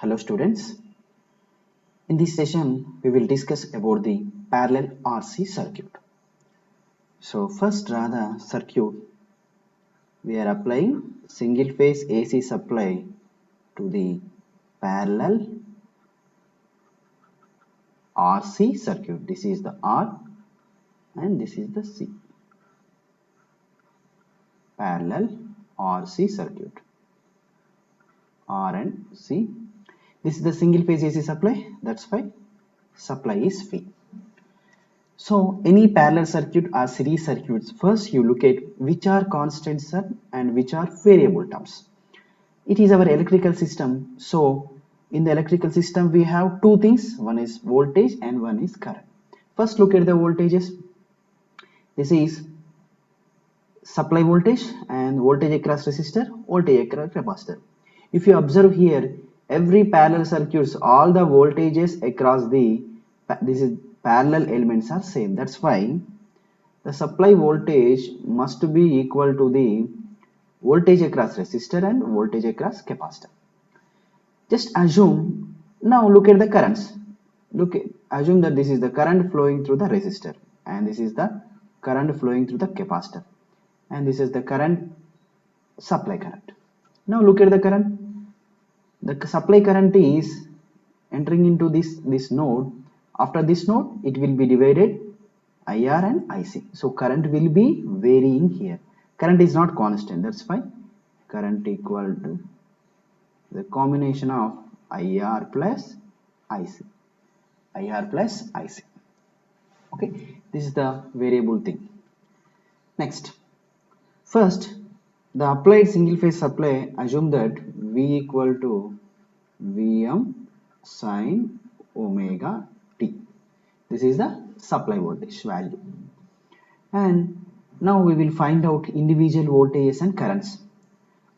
Hello students. In this session, we will discuss about the parallel RC circuit. So first draw the circuit. We are applying single phase AC supply to the parallel RC circuit. This is the R and this is the C. Parallel RC circuit. R and C. This is the single phase AC supply. That's why supply is V. So any parallel circuit or series circuits, first you look at which are constants and which are variable terms. It is our electrical system. So in the electrical system we have two things, one is voltage and one is current. First look at the voltages. This is supply voltage and voltage across resistor, voltage across capacitor. If you observe here, every parallel circuits, all the voltages across this is parallel elements are same. That's why the supply voltage must be equal to the voltage across resistor and voltage across capacitor. Just assume, now look at the currents. Assume that this is the current flowing through the resistor and this is the current flowing through the capacitor and this is the current supply current. Now look at the current. The supply current is entering into this node. After this node, it will be divided IR and IC. So current will be varying here. Current is not constant. That's why current equal to the combination of IR plus IC. IR plus IC. Okay, this is the variable thing. Next, first the applied single phase supply, assume that V equal to Vm sin omega t. This is the supply voltage value. And now we will find out individual voltages and currents.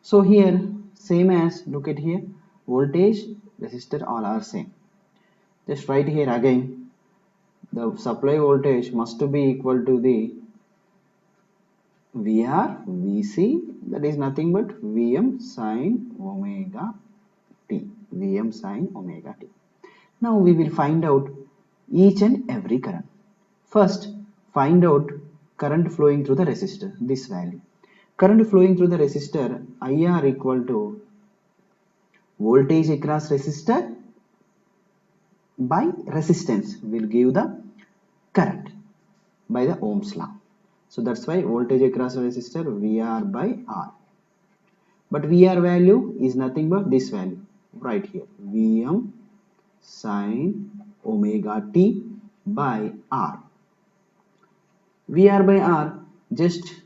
So here same as, look at here, voltage, resistor all are same. Just write here again, the supply voltage must be equal to the VR, VC, that is nothing but Vm sin omega t. Vm sin omega t. Now we will find out each and every current. First, find out current flowing through the resistor, this value. Current flowing through the resistor, IR equal to voltage across resistor by resistance will give the current by the Ohm's law. So that's why voltage across resistor VR by R. But VR value is nothing but this value right here, Vm sin omega t by R. VR by R, just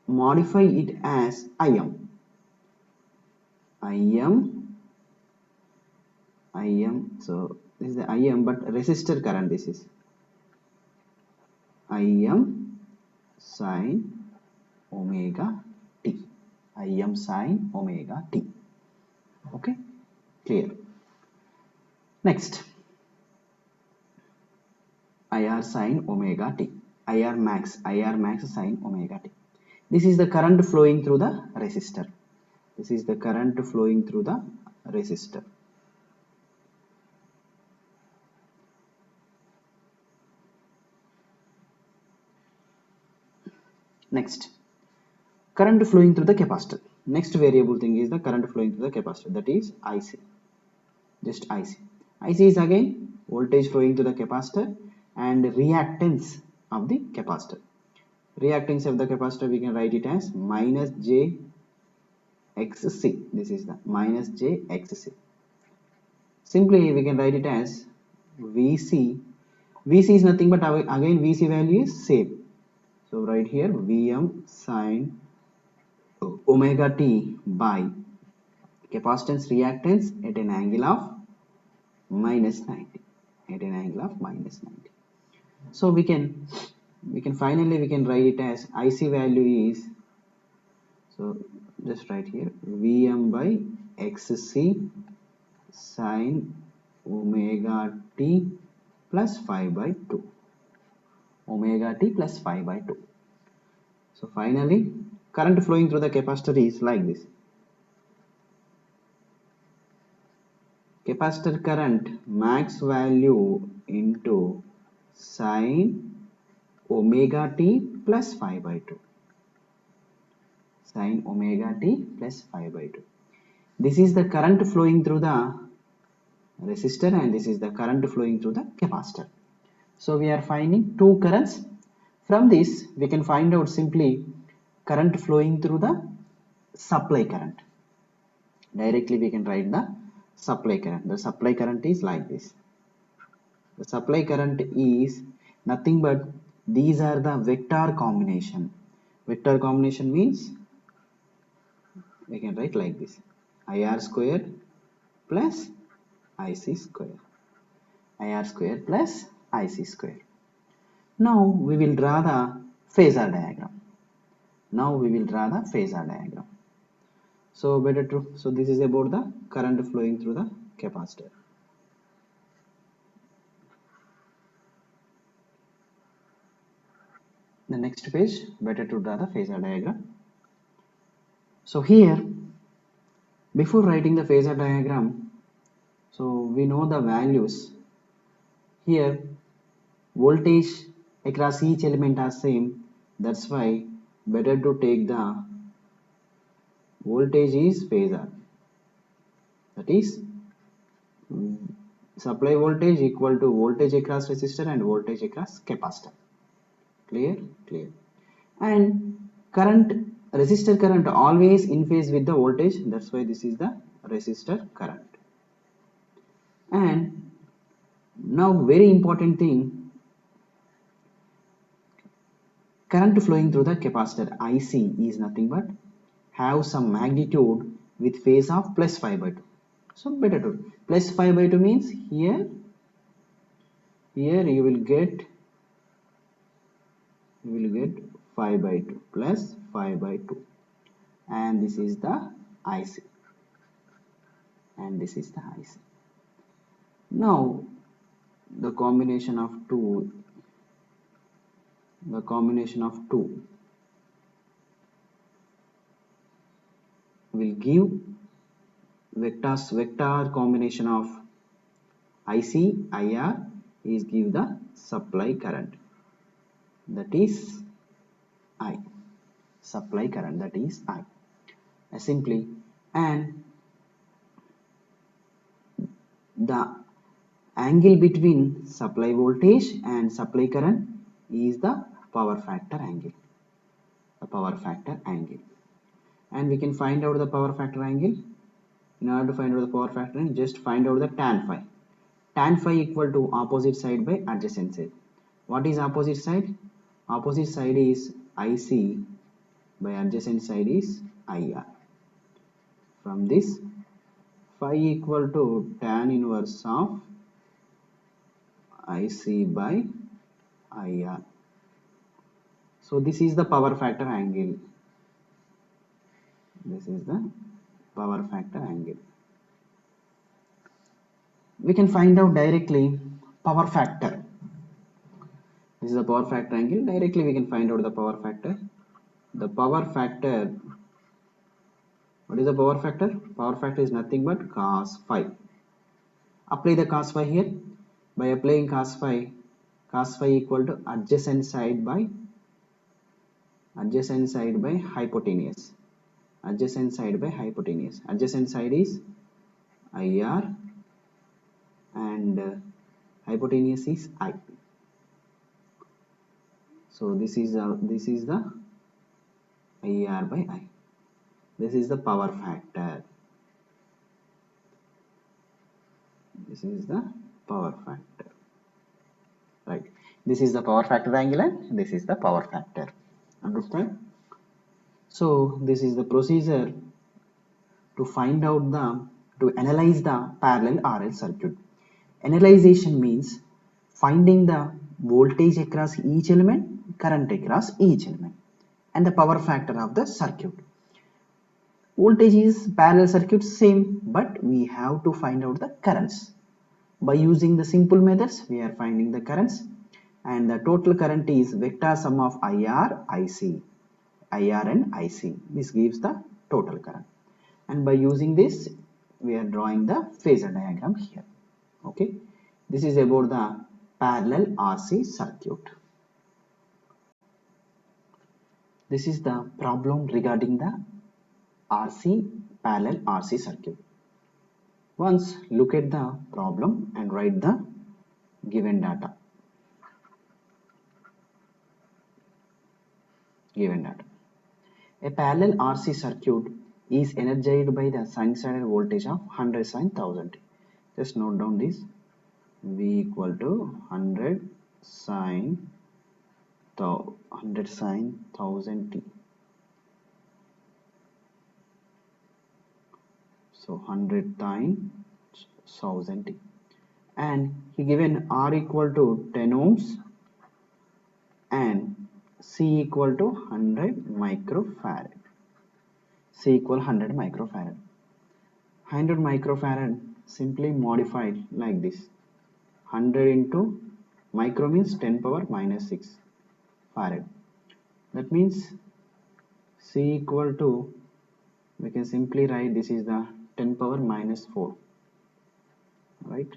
modify it as Im. So this is the Im, but resistor current this is. Im sin omega t. Im sin omega t. Okay, clear. Next, IR sin omega t. IR max sin omega t. This is the current flowing through the resistor. This is the current flowing through the resistor. Next, current flowing through the capacitor. Next variable thing is the current flowing through the capacitor, that is IC. Just IC. IC is again voltage flowing through the capacitor and reactance of the capacitor. Reactance of the capacitor we can write it as minus j xc. This is the minus j xc. Simply we can write it as Vc. Vc is nothing but again Vc value is same. So right here Vm sin omega t by capacitance reactance at an angle of minus 90. At an angle of minus 90. So we can finally we can write it as IC value is, so just write here Vm by xc sin omega t plus 5 by 2. Omega t plus 5 by 2. So finally current flowing through the capacitor is like this. capacitor current max value into sine omega t plus 5 by 2. Sine omega t plus 5 by 2. This is the current flowing through the resistor and this is the current flowing through the capacitor. So we are finding two currents. From this we can find out simply current flowing through the supply current. Directly we can write the supply current. The supply current is like this. The supply current is nothing but these are the vector combination. Vector combination means we can write like this: IR square plus IC square. IR square plus IC square. Now we will draw the phasor diagram. So better to, so this is about the current flowing through the capacitor. The next page, better to draw the phasor diagram. So here, before writing the phasor diagram, so we know the values. Here voltage across each element are same, that's why better to take the voltage is phasor, that is supply voltage equal to voltage across resistor and voltage across capacitor. Clear? And current, resistor current always in phase with the voltage, that's why this is the resistor current. And now very important thing, current flowing through the capacitor IC is nothing but have some magnitude with phase of plus 5 by 2. So better to plus 5 by 2 means here you will get 5 by 2 plus 5 by 2, and this is the IC, Now the combination of two will give vector combination of IC IR is give the supply current, that is I. Supply current, that is I. Simply, and the angle between supply voltage and supply current is the power factor angle. And we can find out the power factor angle. In order to find out the power factor angle, just find out the tan phi. Tan phi equal to opposite side by adjacent side. What is opposite side? Opposite side is IC by adjacent side is IR. From this, phi equal to tan inverse of IC by IR. So this is the power factor angle. We can find out directly power factor. This is the power factor angle. Directly we can find out the power factor. The power factor, what is the power factor? Power factor is nothing but cos phi. Apply the cos phi here. By applying cos phi equal to adjacent side by hypotenuse. Adjacent side is IR and hypotenuse is I. So this is the IR by I. This is the power factor. Right. This is the power factor angle and this is the power factor. Understand? So this is the procedure to find out to analyze the parallel RL circuit. Analyzation means finding the voltage across each element, current across each element, and the power factor of the circuit. Voltage is parallel circuit same, but we have to find out the currents. By using the simple methods, we are finding the currents, and the total current is vector sum of IR and IC. This gives the total current. And by using this, we are drawing the phasor diagram here. Okay, this is about the parallel RC circuit. This is the problem regarding the parallel RC circuit. Once look at the problem and write the given data. A parallel RC circuit is energized by the sinusoidal voltage of 100 sin 1000. Just note down this. V equal to 100 sin 1000 t. So 100 times 1000 t. And he given R equal to 10 ohms and C equal to 100 microfarad. C equal 100 microfarad. 100 microfarad simply modified like this. 100 into micro means 10 power minus 6 farad. That means C equal to, we can simply write this is the 10 power minus 4. Right?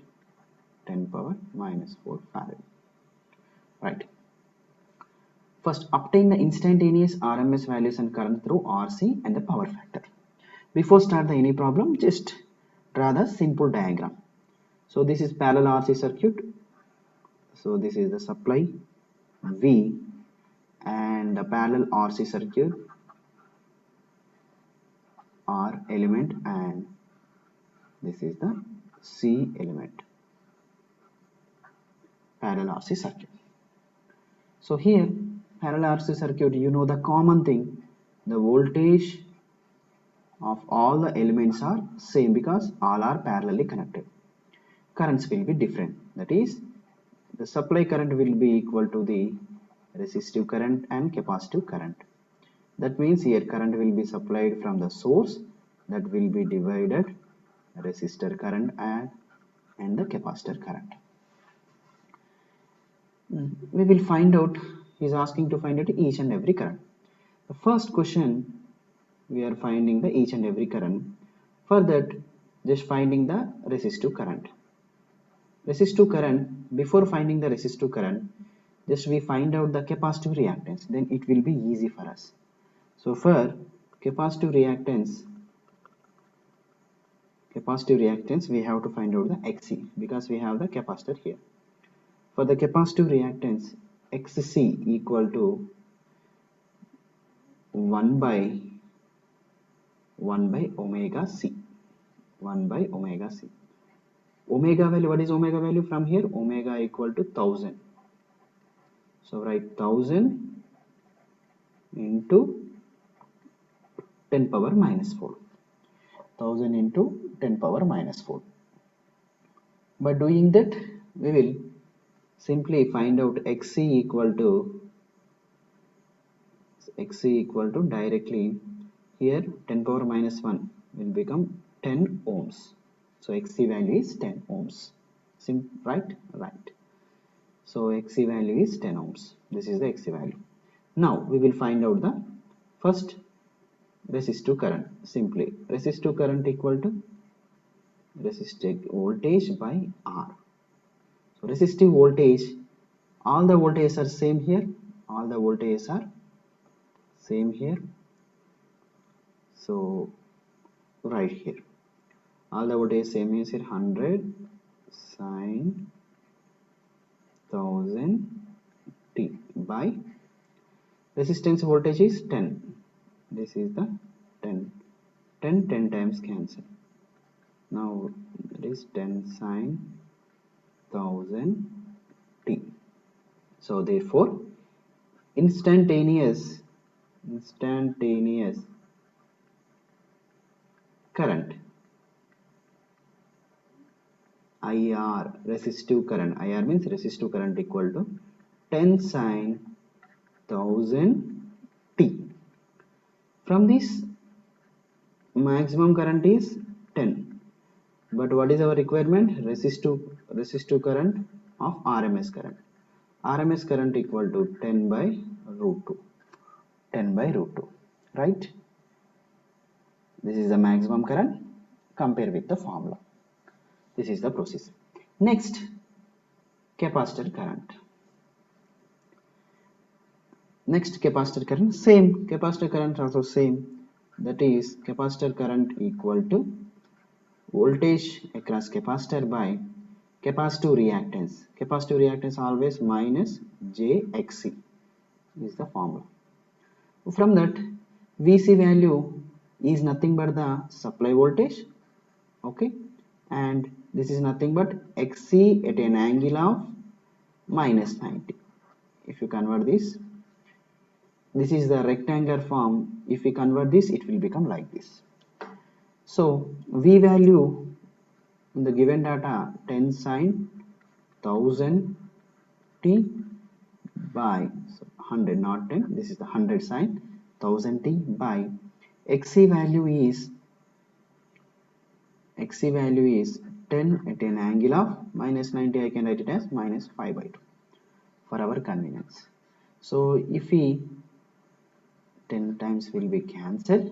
10 power minus 4 farad. Right. First, obtain the instantaneous RMS values and current through RC and the power factor. Before start any problem, just draw the simple diagram. So this is parallel RC circuit. So this is the supply V and the parallel RC circuit R element and this is the C element. Parallel RC circuit. So here parallel RC circuit, you know the common thing, the voltage of all the elements are same because all are parallelly connected. Currents will be different, that is the supply current will be equal to the resistive current and capacitive current. That means here current will be supplied from the source, that will be divided resistor current and the capacitor current. We will find out, he is asking to find out each and every current. The first question, we are finding the each and every current. For that, just finding the resistive current. Resistive current, before finding the resistive current, just we find out the capacitive reactance, then it will be easy for us. So for capacitive reactance we have to find out the XC because we have the capacitor here. For the capacitive reactance, XC equal to 1 by omega C. 1 by omega C. Omega value, what is omega value from here? Omega equal to 1000. So write 1000 into 10 power minus 4. 1000 into 10 power minus 4. By doing that, we will simply find out XC equal to directly here 10 power minus 1 will become 10 ohms. So XC value is 10 ohms. Right? So XC value is 10 ohms. This is the XC value. Now we will find out the first resistive current. Simply resistive current equal to resistive voltage by R. So resistive voltage, all the voltages are same here. So right here, all the voltage same is here 100 sin 1000 t by resistance voltage is 10. This is the 10 times cancel. Now it is 10 sin 1000 t. So therefore instantaneous current IR, resistive current, IR means resistive current equal to 10 sin 1000 t. From this maximum current is 10, but what is our requirement? Resistive current of RMS current. RMS current equal to 10 by root 2. Right? This is the maximum current. compare with the formula. This is the process. Next, capacitor current. Next, capacitor current, same. Capacitor current also same. That is capacitor current equal to voltage across capacitor by capacitive reactance. Capacitive reactance always minus JXC is the formula. From that, VC value is nothing but the supply voltage, okay, and this is nothing but XC at an angle of minus 90. If you convert this is the rectangular form. If we convert this, it will become like this. So V value in the given data 10 sine 1000 t by 100, not 10, this is the 100 sine 1000 t by XC value is 10 at an angle of minus 90. I can write it as minus 5 by 2 for our convenience. So if we 10 times will be cancelled,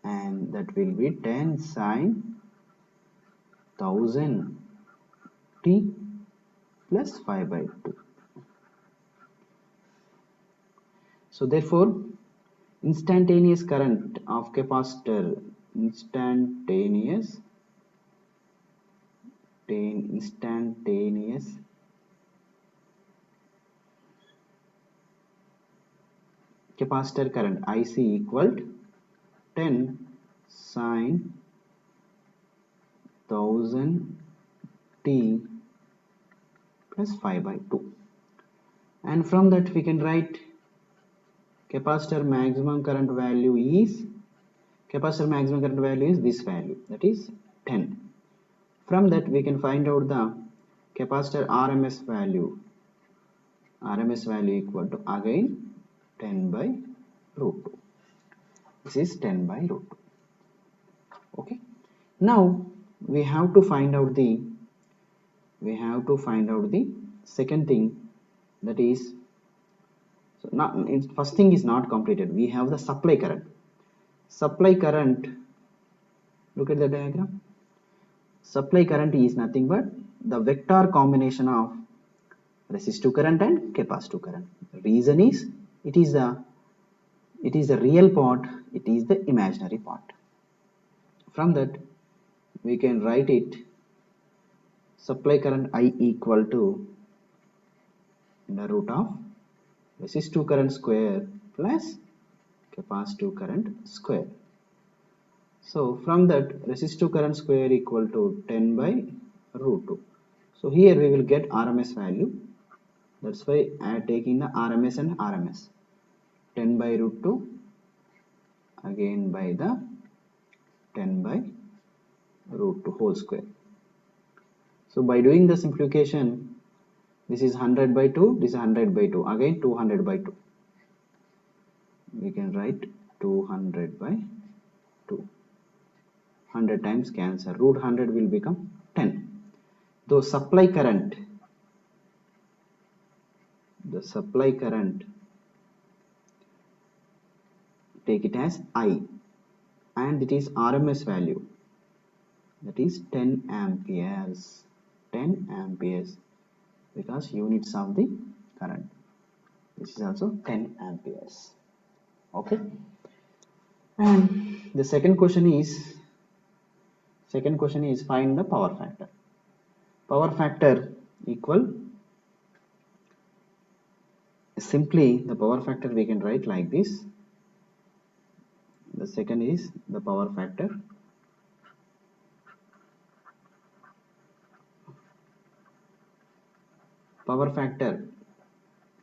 and that will be 10 sine 1000 t plus 5 by 2. So therefore, instantaneous current of capacitor, instantaneous capacitor current IC equal to 10 sine 1000 t plus 5 by 2, and from that we can write capacitor maximum current value is this value, that is 10. From that we can find out the capacitor RMS value equal to again 10 by root 2. This is 10 by root 2. Okay, now we have to find out the second thing, that is, so not, first thing is not completed. We have the supply current. Look at the diagram. Supply current is nothing but the vector combination of resistive current and capacitive current. The reason is it is the real part, it is the imaginary part. From that we can write it, supply current I equal to the root of resistive current square plus capacitive current square. So from that, resistive current square equal to 10 by root 2. So here we will get RMS value. That's why I am taking the RMS and RMS. 10 by root 2 again by the 10 by root 2 whole square. So by doing the simplification, this is 100 by 2, this is 100 by 2, again 200 by 2. We can write 200 by 2. 100 times cancel, root 100 will become 10. The supply current take it as I, and it is RMS value, that is 10 amperes, because units of the current. This is also 10 amperes. Okay, and the second question is find the power factor. Power factor equal, simply the power factor we can write like this. The second is the power factor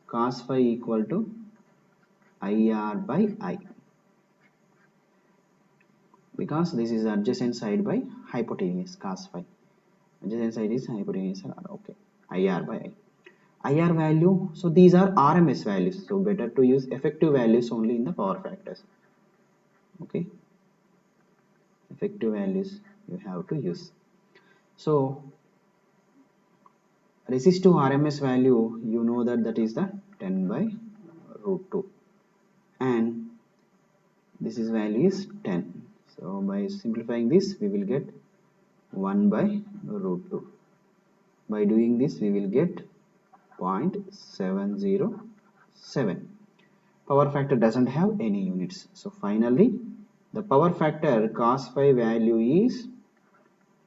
cos phi equal to IR by I, because this is adjacent side by hypotenuse cos phi. Adjacent side is hypotenuse, okay, IR by I. IR value, so these are RMS values, so better to use effective values only in the power factors. Okay, effective values you have to use. So resistive RMS value, you know that is the 10 by root 2, and this is value is 10. So by simplifying this we will get 1 by root 2. By doing this, we will get 0.707. Power factor doesn't have any units. So finally, the power factor cos phi value is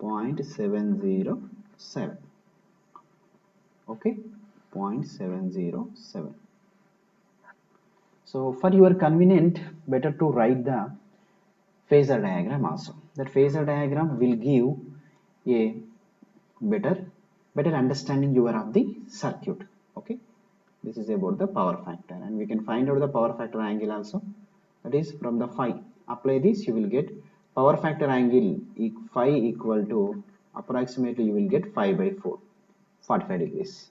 0.707. Okay, 0.707. So for your convenient, better to write the phasor diagram also. That phasor diagram will give a better understanding you are of the circuit. Okay, this is about the power factor, and we can find out the power factor angle also. That is from the phi. Apply this, you will get power factor angle phi equal to approximately you will get 5 by 4, 45 degrees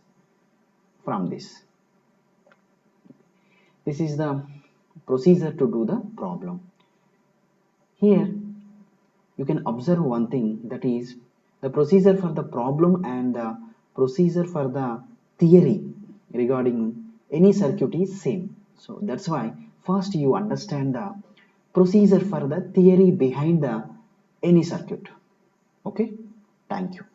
from this. This is the procedure to do the problem. Here you can observe one thing, that is the procedure for the problem and the procedure for the theory regarding any circuit is same. So that's why first you understand the procedure for the theory behind the any circuit. Okay, thank you.